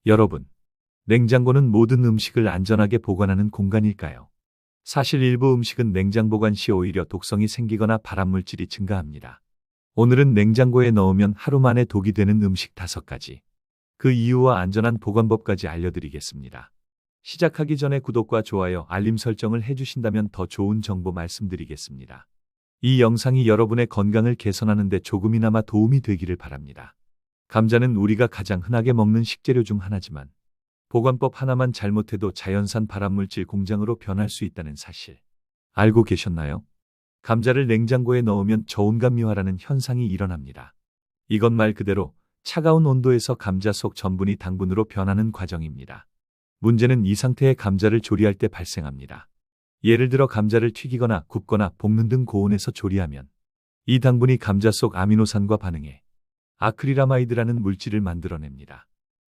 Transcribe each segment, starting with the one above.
여러분, 냉장고는 모든 음식을 안전하게 보관하는 공간일까요? 사실 일부 음식은 냉장 보관 시 오히려 독성이 생기거나 발암물질이 증가합니다. 오늘은 냉장고에 넣으면 하루 만에 독이 되는 음식 5가지. 그 이유와 안전한 보관법까지 알려드리겠습니다. 시작하기 전에 구독과 좋아요, 알림 설정을 해주신다면 더 좋은 정보 말씀드리겠습니다. 이 영상이 여러분의 건강을 개선하는 데 조금이나마 도움이 되기를 바랍니다. 감자는 우리가 가장 흔하게 먹는 식재료 중 하나지만 보관법 하나만 잘못해도 자연산 발암물질 공장으로 변할 수 있다는 사실 알고 계셨나요? 감자를 냉장고에 넣으면 저온감미화라는 현상이 일어납니다. 이건 말 그대로 차가운 온도에서 감자 속 전분이 당분으로 변하는 과정입니다. 문제는 이 상태의 감자를 조리할 때 발생합니다. 예를 들어 감자를 튀기거나 굽거나 볶는 등 고온에서 조리하면 이 당분이 감자 속 아미노산과 반응해 아크릴아마이드라는 물질을 만들어냅니다.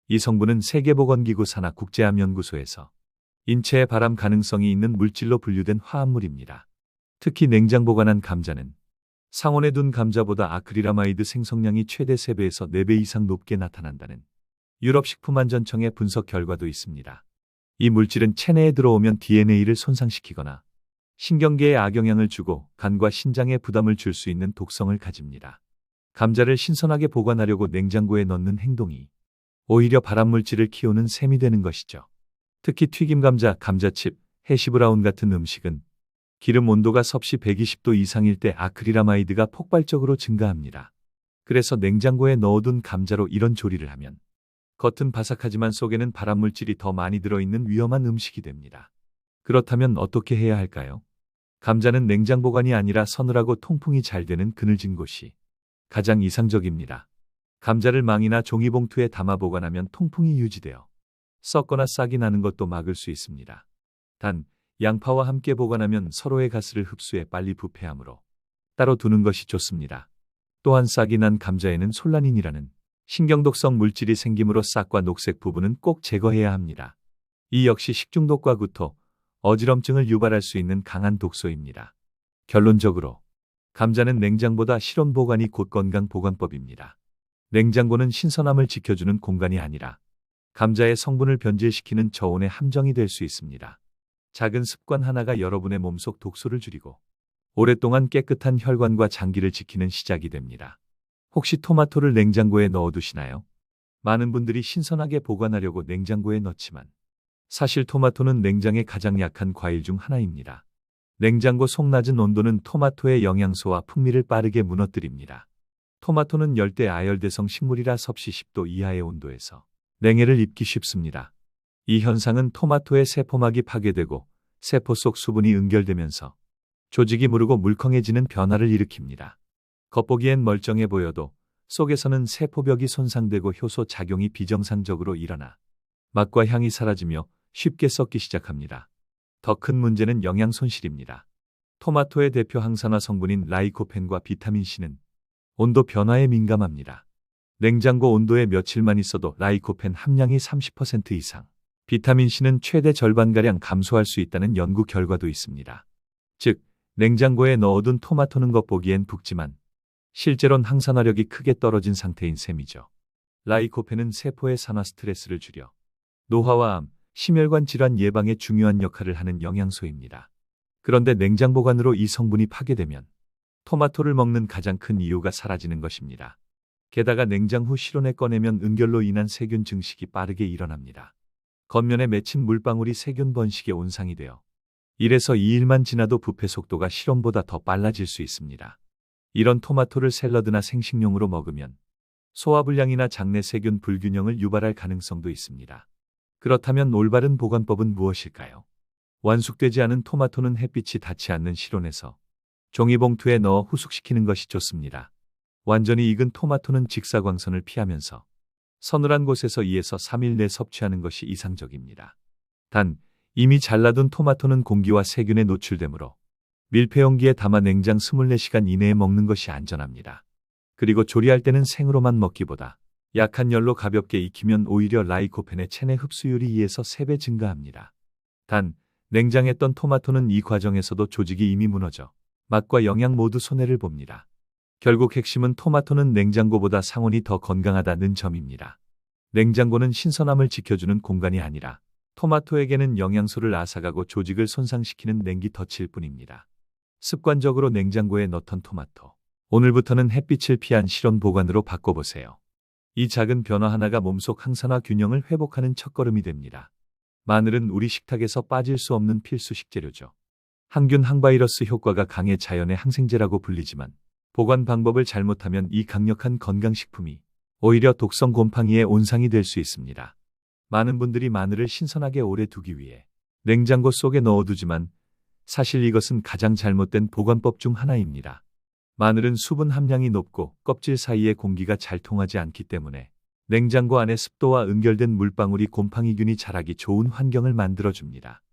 이 성분은 세계보건기구 산하 국제암연구소에서 인체에 발암 가능성이 있는 물질로 분류된 화합물입니다. 특히 냉장 보관한 감자는 상온에 둔 감자보다 아크릴아마이드 생성량이 최대 3배에서 4배 이상 높게 나타난다는 유럽식품안전청의 분석 결과도 있습니다. 이 물질은 체내에 들어오면 DNA를 손상시키거나 신경계에 악영향을 주고 간과 신장에 부담을 줄 수 있는 독성을 가집니다. 감자를 신선하게 보관하려고 냉장고에 넣는 행동이 오히려 발암물질을 키우는 셈이 되는 것이죠. 특히 튀김감자, 감자칩, 해시브라운 같은 음식은 기름 온도가 섭씨 120도 이상일 때 아크릴아마이드가 폭발적으로 증가합니다. 그래서 냉장고에 넣어둔 감자로 이런 조리를 하면 겉은 바삭하지만 속에는 발암물질이 더 많이 들어있는 위험한 음식이 됩니다. 그렇다면 어떻게 해야 할까요? 감자는 냉장 보관이 아니라 서늘하고 통풍이 잘 되는 그늘진 곳이 가장 이상적입니다. 감자를 망이나 종이봉투에 담아 보관하면 통풍이 유지되어 썩거나 싹이 나는 것도 막을 수 있습니다. 단, 양파와 함께 보관하면 서로의 가스를 흡수해 빨리 부패하므로 따로 두는 것이 좋습니다. 또한 싹이 난 감자에는 솔라닌이라는 신경독성 물질이 생기므로 싹과 녹색 부분은 꼭 제거해야 합니다. 이 역시 식중독과 구토, 어지럼증을 유발할 수 있는 강한 독소입니다. 결론적으로 감자는 냉장보다 실온 보관이 곧 건강 보관법입니다. 냉장고는 신선함을 지켜주는 공간이 아니라 감자의 성분을 변질시키는 저온의 함정이 될 수 있습니다. 작은 습관 하나가 여러분의 몸속 독소를 줄이고 오랫동안 깨끗한 혈관과 장기를 지키는 시작이 됩니다. 혹시 토마토를 냉장고에 넣어두시나요? 많은 분들이 신선하게 보관하려고 냉장고에 넣지만 사실 토마토는 냉장에 가장 약한 과일 중 하나입니다. 냉장고 속 낮은 온도는 토마토의 영양소와 풍미를 빠르게 무너뜨립니다. 토마토는 열대 아열대성 식물이라 섭씨 10도 이하의 온도에서 냉해를 입기 쉽습니다. 이 현상은 토마토의 세포막이 파괴되고 세포 속 수분이 응결되면서 조직이 무르고 물컹해지는 변화를 일으킵니다. 겉보기엔 멀쩡해 보여도 속에서는 세포벽이 손상되고 효소 작용이 비정상적으로 일어나 맛과 향이 사라지며 쉽게 썩기 시작합니다. 더 큰 문제는 영양 손실입니다. 토마토의 대표 항산화 성분인 라이코펜과 비타민C는 온도 변화에 민감합니다. 냉장고 온도에 며칠만 있어도 라이코펜 함량이 30% 이상, 비타민C는 최대 절반가량 감소할 수 있다는 연구 결과도 있습니다. 즉, 냉장고에 넣어둔 토마토는 겉보기엔 붓지만 실제론 항산화력이 크게 떨어진 상태인 셈이죠. 라이코펜은 세포의 산화 스트레스를 줄여 노화와 암, 심혈관 질환 예방에 중요한 역할을 하는 영양소입니다. 그런데 냉장 보관으로 이 성분이 파괴되면 토마토를 먹는 가장 큰 이유가 사라지는 것입니다. 게다가 냉장 후 실온에 꺼내면 응결로 인한 세균 증식이 빠르게 일어납니다. 겉면에 맺힌 물방울이 세균 번식의 온상이 되어 1에서 2일만 지나도 부패 속도가 실온보다 더 빨라질 수 있습니다. 이런 토마토를 샐러드나 생식용으로 먹으면 소화불량이나 장내 세균 불균형을 유발할 가능성도 있습니다. 그렇다면 올바른 보관법은 무엇일까요? 완숙되지 않은 토마토는 햇빛이 닿지 않는 실온에서 종이봉투에 넣어 후숙시키는 것이 좋습니다. 완전히 익은 토마토는 직사광선을 피하면서 서늘한 곳에서 2에서 3일 내 섭취하는 것이 이상적입니다. 단, 이미 잘라둔 토마토는 공기와 세균에 노출되므로 밀폐용기에 담아 냉장 24시간 이내에 먹는 것이 안전합니다. 그리고 조리할 때는 생으로만 먹기보다 약한 열로 가볍게 익히면 오히려 라이코펜의 체내 흡수율이 2에서 3배 증가합니다. 단, 냉장했던 토마토는 이 과정에서도 조직이 이미 무너져 맛과 영양 모두 손해를 봅니다. 결국 핵심은 토마토는 냉장고보다 상온이 더 건강하다는 점입니다. 냉장고는 신선함을 지켜주는 공간이 아니라 토마토에게는 영양소를 앗아가고 조직을 손상시키는 냉기 덫일 뿐입니다. 습관적으로 냉장고에 넣던 토마토. 오늘부터는 햇빛을 피한 실온 보관으로 바꿔보세요. 이 작은 변화 하나가 몸속 항산화 균형을 회복하는 첫걸음이 됩니다. 마늘은 우리 식탁에서 빠질 수 없는 필수 식재료죠. 항균 항바이러스 효과가 강해 자연의 항생제라고 불리지만 보관 방법을 잘못하면 이 강력한 건강식품이 오히려 독성 곰팡이의 온상이 될 수 있습니다. 많은 분들이 마늘을 신선하게 오래 두기 위해 냉장고 속에 넣어두지만 사실 이것은 가장 잘못된 보관법 중 하나입니다. 마늘은 수분 함량이 높고 껍질 사이에 공기가 잘 통하지 않기 때문에 냉장고 안에 습도와 응결된 물방울이 곰팡이균이 자라기 좋은 환경을 만들어줍니다.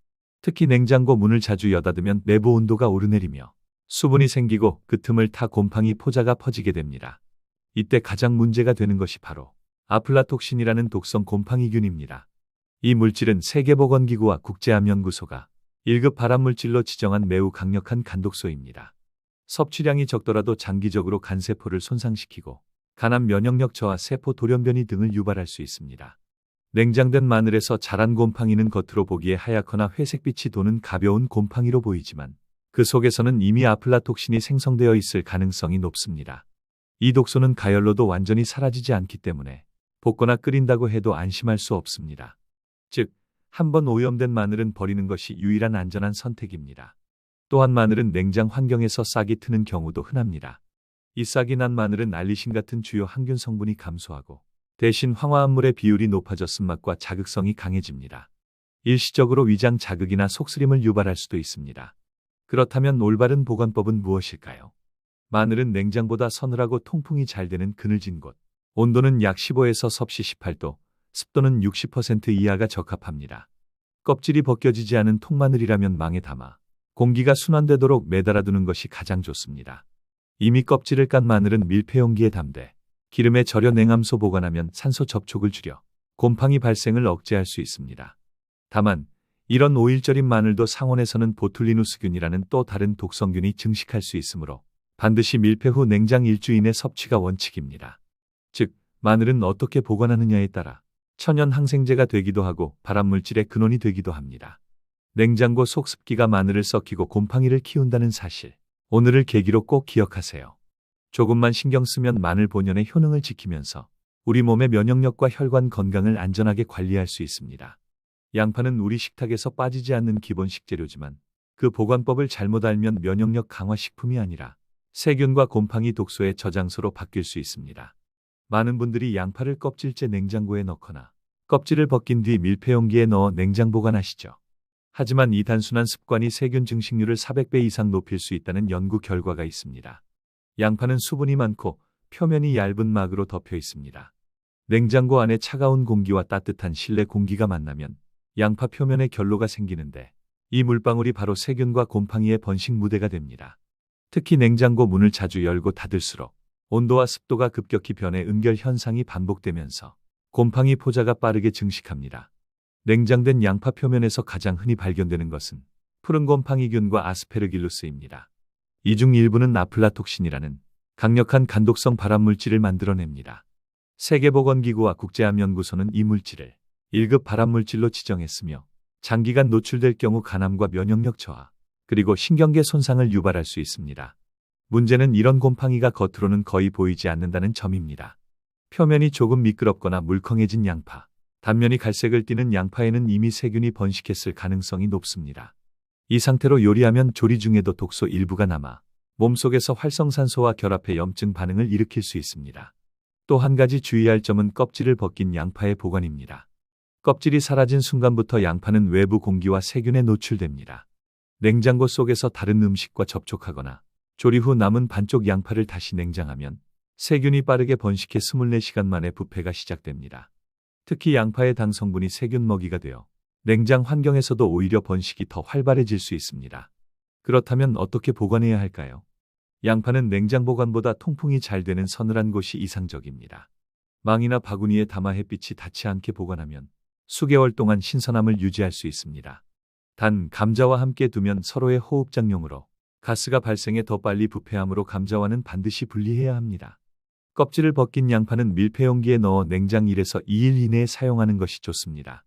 특히 냉장고 문을 자주 여닫으면 내부 온도가 오르내리며 수분이 생기고 그 틈을 타 곰팡이 포자가 퍼지게 됩니다. 이때 가장 문제가 되는 것이 바로 아플라톡신이라는 독성 곰팡이균입니다. 이 물질은 세계보건기구와 국제암연구소가 1급 발암물질로 지정한 매우 강력한 간독소입니다. 섭취량이 적더라도 장기적으로 간세포를 손상시키고 간암 면역력 저하, 세포 돌연변이 등을 유발할 수 있습니다. 냉장된 마늘에서 자란 곰팡이는 겉으로 보기에 하얗거나 회색빛이 도는 가벼운 곰팡이로 보이지만 그 속에서는 이미 아플라톡신이 생성되어 있을 가능성이 높습니다. 이 독소는 가열로도 완전히 사라지지 않기 때문에 볶거나 끓인다고 해도 안심할 수 없습니다. 즉, 한번 오염된 마늘은 버리는 것이 유일한 안전한 선택입니다. 또한 마늘은 냉장 환경에서 싹이 트는 경우도 흔합니다. 이 싹이 난 마늘은 알리신 같은 주요 항균 성분이 감소하고 대신 황화합물의 비율이 높아져 쓴맛과 자극성이 강해집니다. 일시적으로 위장 자극이나 속쓰림을 유발할 수도 있습니다. 그렇다면 올바른 보관법은 무엇일까요? 마늘은 냉장보다 서늘하고 통풍이 잘 되는 그늘진 곳, 온도는 약 15에서 섭씨 18도, 습도는 60% 이하가 적합합니다. 껍질이 벗겨지지 않은 통마늘이라면 망에 담아 공기가 순환되도록 매달아두는 것이 가장 좋습니다. 이미 껍질을 깐 마늘은 밀폐용기에 담되 기름에 절여 냉암소 보관하면 산소 접촉을 줄여 곰팡이 발생을 억제할 수 있습니다. 다만 이런 오일절인 마늘도 상온에서는 보툴리누스균이라는 또 다른 독성균이 증식할 수 있으므로 반드시 밀폐 후 냉장 일주 이내 섭취가 원칙입니다. 즉, 마늘은 어떻게 보관하느냐에 따라 천연 항생제가 되기도 하고 발암물질의 근원이 되기도 합니다. 냉장고 속 습기가 마늘을 썩히고 곰팡이를 키운다는 사실, 오늘을 계기로 꼭 기억하세요. 조금만 신경 쓰면 마늘 본연의 효능을 지키면서 우리 몸의 면역력과 혈관 건강을 안전하게 관리할 수 있습니다. 양파는 우리 식탁에서 빠지지 않는 기본 식재료지만 그 보관법을 잘못 알면 면역력 강화 식품이 아니라 세균과 곰팡이 독소의 저장소로 바뀔 수 있습니다. 많은 분들이 양파를 껍질째 냉장고에 넣거나 껍질을 벗긴 뒤 밀폐용기에 넣어 냉장 보관하시죠. 하지만 이 단순한 습관이 세균 증식률을 400배 이상 높일 수 있다는 연구 결과가 있습니다. 양파는 수분이 많고 표면이 얇은 막으로 덮여 있습니다. 냉장고 안에 차가운 공기와 따뜻한 실내 공기가 만나면 양파 표면에 결로가 생기는데 이 물방울이 바로 세균과 곰팡이의 번식 무대가 됩니다. 특히 냉장고 문을 자주 열고 닫을수록 온도와 습도가 급격히 변해 응결 현상이 반복되면서 곰팡이 포자가 빠르게 증식합니다. 냉장된 양파 표면에서 가장 흔히 발견되는 것은 푸른 곰팡이균과 아스페르길루스입니다. 이 중 일부는 아플라톡신이라는 강력한 간독성 발암물질을 만들어냅니다. 세계보건기구와 국제암연구소는 이 물질을 1급 발암물질로 지정했으며 장기간 노출될 경우 간암과 면역력 저하, 그리고 신경계 손상을 유발할 수 있습니다. 문제는 이런 곰팡이가 겉으로는 거의 보이지 않는다는 점입니다. 표면이 조금 미끄럽거나 물컹해진 양파, 단면이 갈색을 띠는 양파에는 이미 세균이 번식했을 가능성이 높습니다. 이 상태로 요리하면 조리 중에도 독소 일부가 남아 몸속에서 활성산소와 결합해 염증 반응을 일으킬 수 있습니다. 또 한 가지 주의할 점은 껍질을 벗긴 양파의 보관입니다. 껍질이 사라진 순간부터 양파는 외부 공기와 세균에 노출됩니다. 냉장고 속에서 다른 음식과 접촉하거나 조리 후 남은 반쪽 양파를 다시 냉장하면 세균이 빠르게 번식해 24시간 만에 부패가 시작됩니다. 특히 양파의 당 성분이 세균 먹이가 되어 냉장 환경에서도 오히려 번식이 더 활발해질 수 있습니다. 그렇다면 어떻게 보관해야 할까요? 양파는 냉장 보관보다 통풍이 잘 되는 서늘한 곳이 이상적입니다. 망이나 바구니에 담아 햇빛이 닿지 않게 보관하면 수개월 동안 신선함을 유지할 수 있습니다. 단, 감자와 함께 두면 서로의 호흡장용으로 가스가 발생해 더 빨리 부패하므로 감자와는 반드시 분리해야 합니다. 껍질을 벗긴 양파는 밀폐용기에 넣어 냉장 1에서 2일 이내에 사용하는 것이 좋습니다.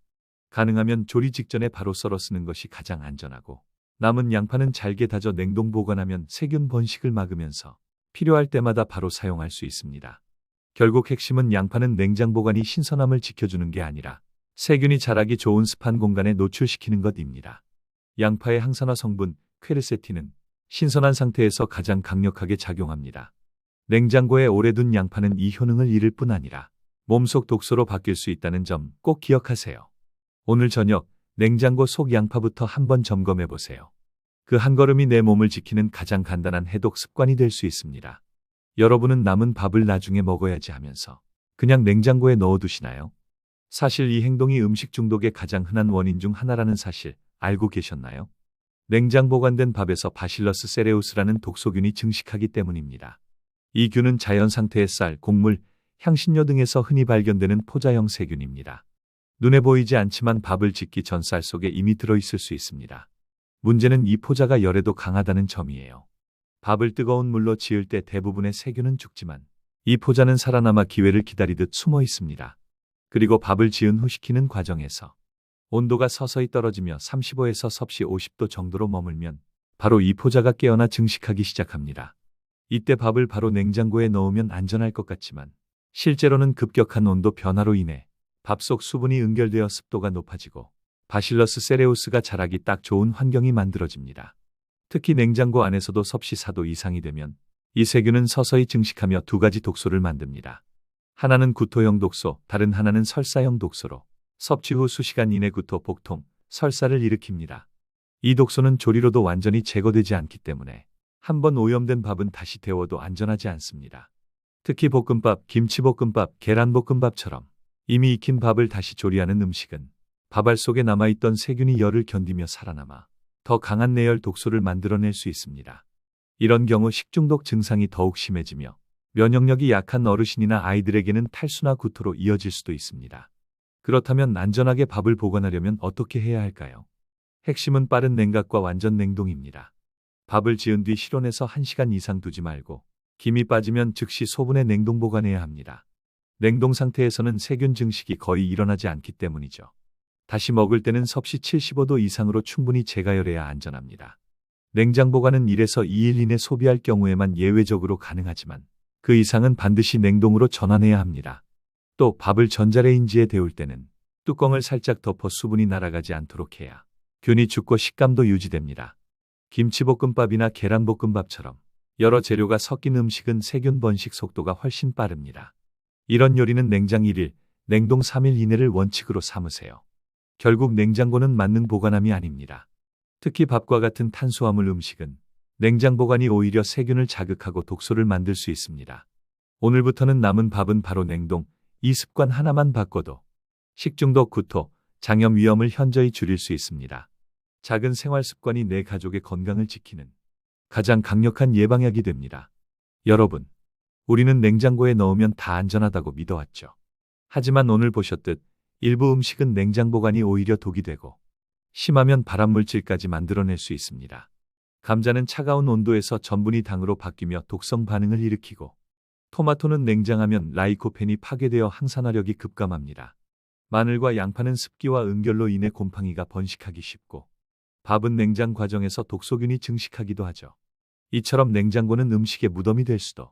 가능하면 조리 직전에 바로 썰어 쓰는 것이 가장 안전하고, 남은 양파는 잘게 다져 냉동 보관하면 세균 번식을 막으면서 필요할 때마다 바로 사용할 수 있습니다. 결국 핵심은 양파는 냉장 보관이 신선함을 지켜주는 게 아니라 세균이 자라기 좋은 습한 공간에 노출시키는 것입니다. 양파의 항산화 성분 퀘르세틴은 신선한 상태에서 가장 강력하게 작용합니다. 냉장고에 오래 둔 양파는 이 효능을 잃을 뿐 아니라 몸속 독소로 바뀔 수 있다는 점 꼭 기억하세요. 오늘 저녁 냉장고 속 양파부터 한번 점검해 보세요. 그 한 걸음이 내 몸을 지키는 가장 간단한 해독 습관이 될 수 있습니다. 여러분은 남은 밥을 나중에 먹어야지 하면서 그냥 냉장고에 넣어두시나요? 사실 이 행동이 음식 중독의 가장 흔한 원인 중 하나라는 사실 알고 계셨나요? 냉장 보관된 밥에서 바실러스 세레우스라는 독소균이 증식하기 때문입니다. 이 균은 자연 상태의 쌀, 곡물, 향신료 등에서 흔히 발견되는 포자형 세균입니다. 눈에 보이지 않지만 밥을 짓기 전 쌀 속에 이미 들어있을 수 있습니다. 문제는 이 포자가 열에도 강하다는 점이에요. 밥을 뜨거운 물로 지을 때 대부분의 세균은 죽지만 이 포자는 살아남아 기회를 기다리듯 숨어 있습니다. 그리고 밥을 지은 후 식히는 과정에서 온도가 서서히 떨어지며 35에서 섭씨 50도 정도로 머물면 바로 이 포자가 깨어나 증식하기 시작합니다. 이때 밥을 바로 냉장고에 넣으면 안전할 것 같지만 실제로는 급격한 온도 변화로 인해 밥 속 수분이 응결되어 습도가 높아지고 바실러스 세레우스가 자라기 딱 좋은 환경이 만들어집니다. 특히 냉장고 안에서도 섭씨 4도 이상이 되면 이 세균은 서서히 증식하며 두 가지 독소를 만듭니다. 하나는 구토형 독소, 다른 하나는 설사형 독소로 섭취 후 수시간 이내 구토, 복통, 설사를 일으킵니다. 이 독소는 조리로도 완전히 제거되지 않기 때문에 한번 오염된 밥은 다시 데워도 안전하지 않습니다. 특히 볶음밥, 김치볶음밥, 계란볶음밥처럼 이미 익힌 밥을 다시 조리하는 음식은 밥알 속에 남아있던 세균이 열을 견디며 살아남아 더 강한 내열 독소를 만들어낼 수 있습니다. 이런 경우 식중독 증상이 더욱 심해지며 면역력이 약한 어르신이나 아이들에게는 탈수나 구토로 이어질 수도 있습니다. 그렇다면 안전하게 밥을 보관하려면 어떻게 해야 할까요? 핵심은 빠른 냉각과 완전 냉동입니다. 밥을 지은 뒤 실온에서 1시간 이상 두지 말고 김이 빠지면 즉시 소분해 냉동 보관해야 합니다. 냉동 상태에서는 세균 증식이 거의 일어나지 않기 때문이죠. 다시 먹을 때는 섭씨 75도 이상으로 충분히 재가열해야 안전합니다. 냉장 보관은 1에서 2일 이내 소비할 경우에만 예외적으로 가능하지만 그 이상은 반드시 냉동으로 전환해야 합니다. 또 밥을 전자레인지에 데울 때는 뚜껑을 살짝 덮어 수분이 날아가지 않도록 해야 균이 죽고 식감도 유지됩니다. 김치볶음밥이나 계란볶음밥처럼 여러 재료가 섞인 음식은 세균 번식 속도가 훨씬 빠릅니다. 이런 요리는 냉장 1일, 냉동 3일 이내를 원칙으로 삼으세요. 결국 냉장고는 만능 보관함이 아닙니다. 특히 밥과 같은 탄수화물 음식은 냉장 보관이 오히려 세균을 자극하고 독소를 만들 수 있습니다. 오늘부터는 남은 밥은 바로 냉동, 이 습관 하나만 바꿔도 식중독, 구토, 장염 위험을 현저히 줄일 수 있습니다. 작은 생활 습관이 내 가족의 건강을 지키는 가장 강력한 예방약이 됩니다. 여러분, 우리는 냉장고에 넣으면 다 안전하다고 믿어왔죠. 하지만 오늘 보셨듯 일부 음식은 냉장 보관이 오히려 독이 되고 심하면 발암물질까지 만들어낼 수 있습니다. 감자는 차가운 온도에서 전분이 당으로 바뀌며 독성 반응을 일으키고 토마토는 냉장하면 라이코펜이 파괴되어 항산화력이 급감합니다. 마늘과 양파는 습기와 응결로 인해 곰팡이가 번식하기 쉽고 밥은 냉장 과정에서 독소균이 증식하기도 하죠. 이처럼 냉장고는 음식의 무덤이 될 수도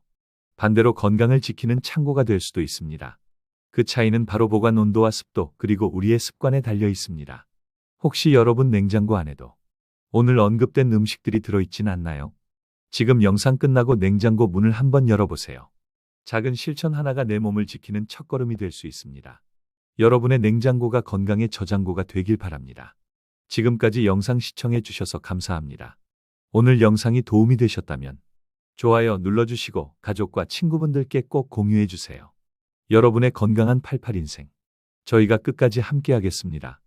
반대로 건강을 지키는 창고가 될 수도 있습니다. 그 차이는 바로 보관 온도와 습도 그리고 우리의 습관에 달려 있습니다. 혹시 여러분 냉장고 안에도 오늘 언급된 음식들이 들어있진 않나요? 지금 영상 끝나고 냉장고 문을 한번 열어보세요. 작은 실천 하나가 내 몸을 지키는 첫걸음이 될 수 있습니다. 여러분의 냉장고가 건강의 저장고가 되길 바랍니다. 지금까지 영상 시청해 주셔서 감사합니다. 오늘 영상이 도움이 되셨다면 좋아요 눌러주시고 가족과 친구분들께 꼭 공유해 주세요. 여러분의 건강한 88인생. 저희가 끝까지 함께하겠습니다.